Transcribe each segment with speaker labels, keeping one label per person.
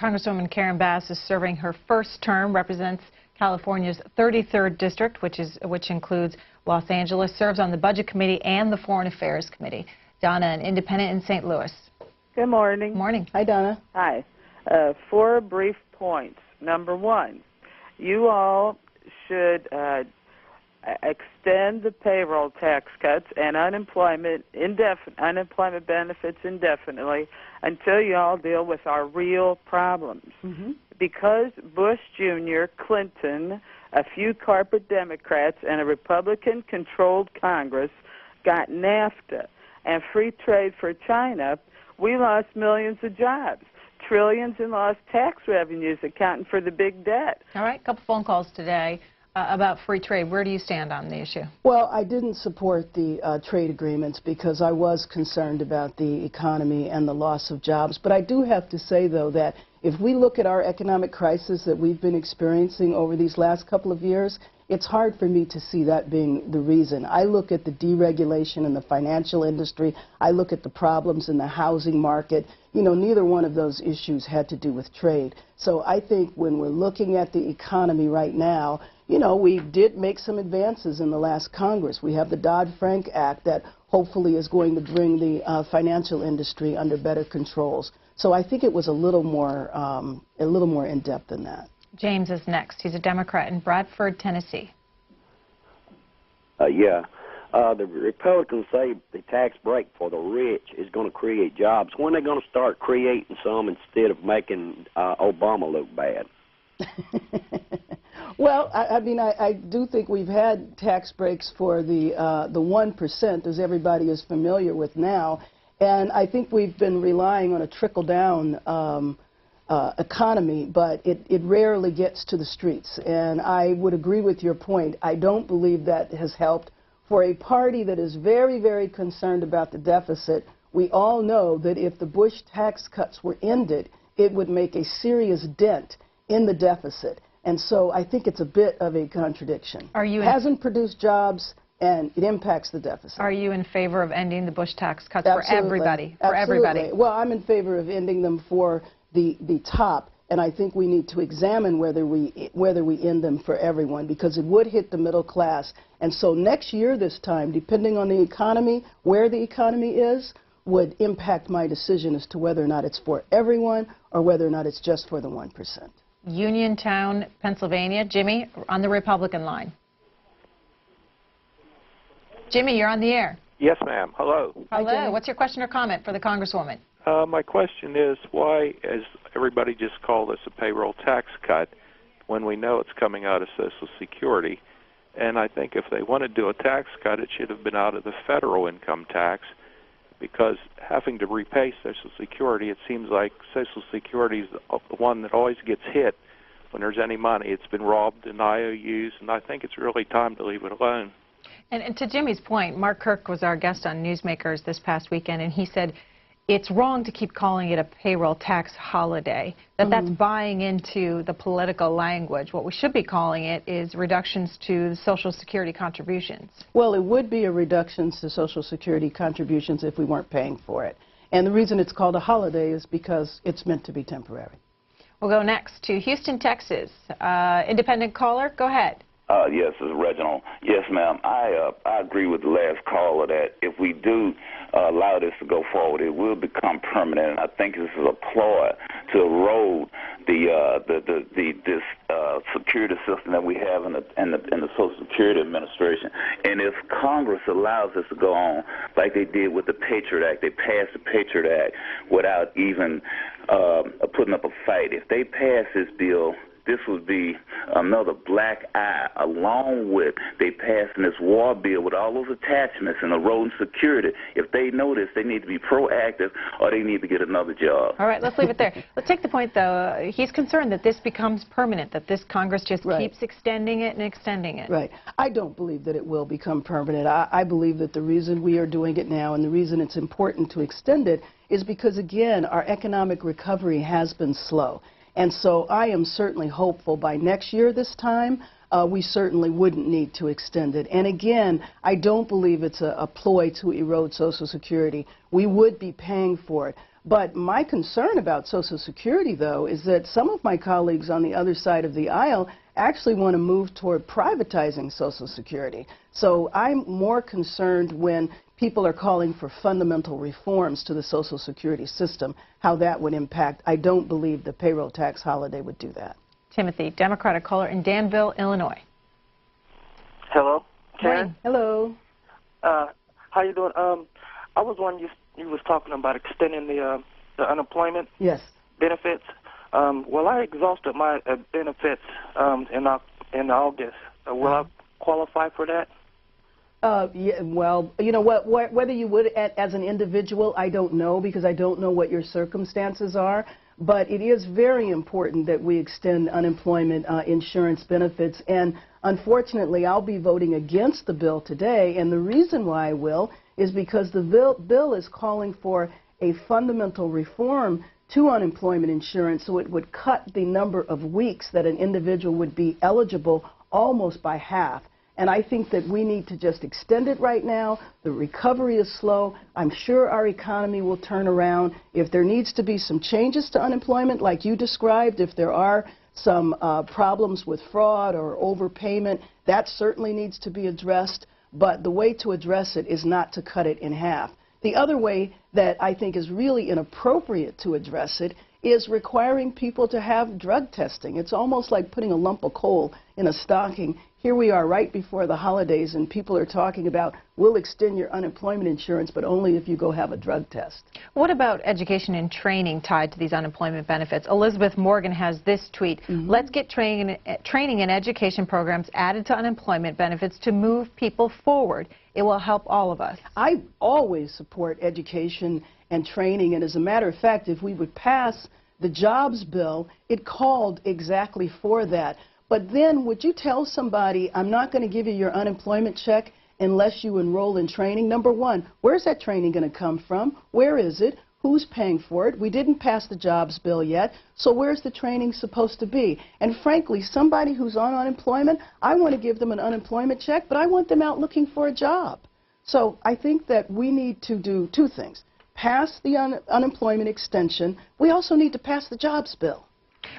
Speaker 1: Congresswoman Karen Bass is serving her first term, represents California's 33rd district, which includes Los Angeles, serves on the Budget Committee and the Foreign Affairs Committee. Donna, an independent in St. Louis.
Speaker 2: Good morning.
Speaker 1: Morning.
Speaker 3: Hi, Donna.
Speaker 2: Hi. 4 brief points. Number 1, you all should extend the payroll tax cuts and unemployment benefits indefinitely until you all deal with our real problems. Because Bush Jr., Clinton, a few corporate Democrats, and a Republican-controlled Congress got NAFTA and free trade for China, we lost millions of jobs, trillions in lost tax revenues accounting for the big debt.
Speaker 1: All right, a couple phone calls today about free trade. Where do you stand on the issue?
Speaker 3: Well, I didn't support the trade agreements because I was concerned about the economy and the loss of jobs. But I do have to say, though, that if we look at our economic crisis that we've been experiencing over these last couple of years, it's hard for me to see that being the reason. I look at the deregulation in the financial industry. I look at the problems in the housing market. You know, neither one of those issues had to do with trade. So I think when we're looking at the economy right now, you know, we did make some advances in the last Congress. We have the Dodd-Frank Act that hopefully is going to bring the financial industry under better controls. So I think it was a little more in-depth than that.
Speaker 1: James is next. He's a Democrat in Bradford, Tennessee.
Speaker 4: The Republicans say the tax break for the rich is going to create jobs. When are they going to start creating some instead of making Obama look bad?
Speaker 3: Well, I do think we've had tax breaks for the 1%, as everybody is familiar with now, and I think we've been relying on a trickle-down economy, but it rarely gets to the streets. And I would agree with your point. I don't believe that has helped. For a party that is very, very concerned about the deficit, we all know that if the Bush tax cuts were ended, it would make a serious dent in the deficit. And so I think it's a bit of a contradiction. It hasn't produced jobs, and it impacts the deficit.
Speaker 1: Are you in favor of ending the Bush tax cuts
Speaker 3: Absolutely.
Speaker 1: for everybody? For
Speaker 3: Absolutely.
Speaker 1: everybody.
Speaker 3: Well, I'm in favor of ending them for the top, and I think we need to examine whether we end them for everyone, because it would hit the middle class. And so next year this time, depending on the economy, where the economy is, would impact my decision as to whether or not it's for everyone or whether or not it's just for the 1%.
Speaker 1: Uniontown, Pennsylvania. Jimmy, on the Republican line. Jimmy, you're on the air.
Speaker 5: Yes, ma'am. Hello.
Speaker 1: Hello. What's your question or comment for the Congresswoman?
Speaker 5: My question is, why has everybody just called this a payroll tax cut when we know it's coming out of Social Security? And I think if they want to do a tax cut, it should have been out of the federal income tax, because having to repay Social Security, it seems like Social Security is the one that always gets hit when there's any money. It's been robbed in IOUs, and I think it's really time to leave it alone.
Speaker 1: And to Jimmy's point, Mark Kirk was our guest on Newsmakers this past weekend, and he said it's wrong to keep calling it a payroll tax holiday, that's buying into the political language. What we should be calling it is reductions to the Social Security contributions.
Speaker 3: Well, it would be a reduction to Social Security contributions if we weren't paying for it. And the reason it's called a holiday is because it's meant to be temporary.
Speaker 1: We'll go next to Houston, Texas. Independent caller, go ahead.
Speaker 6: Yes, this is Reginald. Yes, ma'am. I agree with the last caller that if we do allow this to go forward, it will become permanent. And I think this is a ploy to erode this security system that we have in the Social Security Administration. And if Congress allows this to go on, like they did with the Patriot Act, they passed the Patriot Act without even putting up a fight. If they pass this bill, this would be another black eye, along with they passing this war bill with all those attachments and eroding security. If they know this, they need to be proactive or they need to get another job.
Speaker 1: All right, let's leave it there. Let's take the point, though. He's concerned that this becomes permanent, that this Congress just keeps extending it and extending it.
Speaker 3: Right. I don't believe that it will become permanent. I believe that the reason we are doing it now and the reason it's important to extend it is because, again, our economic recovery has been slow. And so I am certainly hopeful by next year this time, we certainly wouldn't need to extend it. And again, I don't believe it's a ploy to erode Social Security. We would be paying for it. But my concern about Social Security, though, is that some of my colleagues on the other side of the aisle actually want to move toward privatizing Social Security. So I'm more concerned when people are calling for fundamental reforms to the Social Security system, how that would impact. I don't believe the payroll tax holiday would do that.
Speaker 1: Timothy, Democratic caller in Danville, Illinois.
Speaker 7: Hello, Karen.
Speaker 3: Hello.
Speaker 7: How you doing? I was wondering, you was talking about extending the unemployment benefits. Well, I exhausted my benefits in August. Will I qualify for that?
Speaker 3: Yeah, well, you know what, whether you would as an individual, I don't know, because I don't know what your circumstances are. But it is very important that we extend unemployment insurance benefits. And unfortunately, I'll be voting against the bill today. And the reason why I will is because the bill is calling for a fundamental reform to unemployment insurance, so it would cut the number of weeks that an individual would be eligible almost by half. And I think that we need to just extend it right now. The recovery is slow. I'm sure our economy will turn around. If there needs to be some changes to unemployment, like you described, if there are some problems with fraud or overpayment, that certainly needs to be addressed. But the way to address it is not to cut it in half. The other way that I think is really inappropriate to address it is requiring people to have drug testing. It's almost like putting a lump of coal in a stocking. Here we are right before the holidays, and people are talking about, we'll extend your unemployment insurance, but only if you go have a drug test.
Speaker 1: What about education and training tied to these unemployment benefits? Elizabeth Morgan has this tweet. Let's get training and education programs added to unemployment benefits to move people forward. It will help all of us. I always support education and training, and as a matter of fact, if we would pass the jobs bill, it called exactly for that. But then would you tell somebody, I'm not going to give you your unemployment check unless you enroll in training? Number one, where's that training going to come from? Where is it? Who's paying for it? We didn't pass the jobs bill yet, so where's the training supposed to be? And frankly, somebody who's on unemployment, I want to give them an unemployment check, but I want them out looking for a job. So I think that we need to do two things. Pass the unemployment extension. We also need to pass the jobs bill.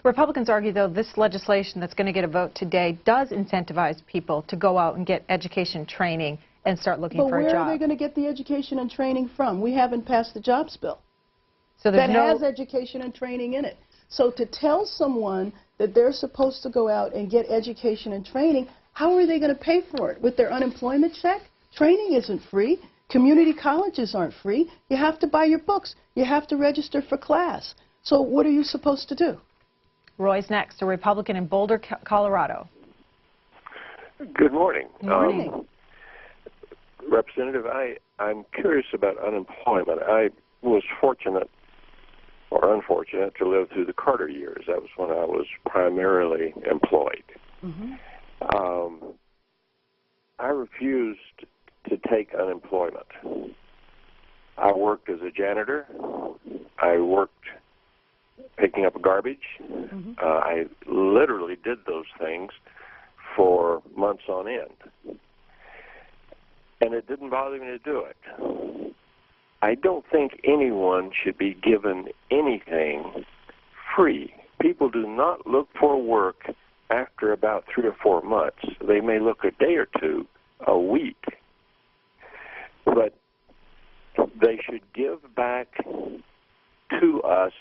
Speaker 1: Republicans argue, though, this legislation that's going to get a vote today does incentivize people to go out and get education training and start looking for a job.
Speaker 3: But where are they going to get the education and training from? We haven't passed the jobs bill.
Speaker 1: So that
Speaker 3: has education and training in it. So to tell someone that they're supposed to go out and get education and training, how are they going to pay for it? With their unemployment check? Training isn't free. Community colleges aren't free. You have to buy your books. You have to register for class. So what are you supposed to do?
Speaker 1: Roy's next, a Republican in Boulder, Colorado.
Speaker 8: Good morning.
Speaker 1: Good morning.
Speaker 8: Representative, I'm curious about unemployment. I was fortunate or unfortunate to live through the Carter years. That was when I was primarily employed. I refused to take unemployment. I worked as a janitor. I worked picking up garbage. I literally did those things for months on end. And it didn't bother me to do it. I don't think anyone should be given anything free. People do not look for work after about 3 or 4 months. They may look a day or two, a week. But they should give back to us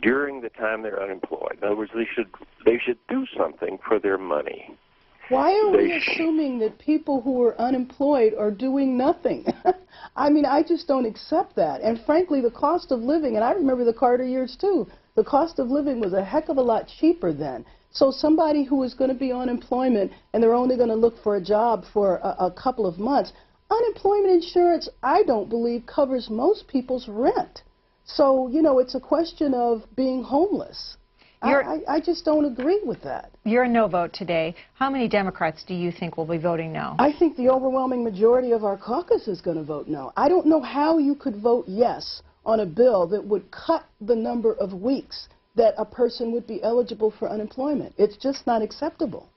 Speaker 8: during the time they're unemployed. In other words, they should do something for their money.
Speaker 3: Why are we assuming that people who are unemployed are doing nothing? I mean, I just don't accept that. And frankly, the cost of living, and I remember the Carter years too, the cost of living was a heck of a lot cheaper then. So somebody who is going to be on unemployment and they're only going to look for a job for a couple of months, unemployment insurance, I don't believe, covers most people's rent. So, you know, it's a question of being homeless. I just don't agree with that.
Speaker 1: You're a no vote today. How many Democrats do you think will be voting no?
Speaker 3: I think the overwhelming majority of our caucus is going to vote no. I don't know how you could vote yes on a bill that would cut the number of weeks that a person would be eligible for unemployment. It's just not acceptable.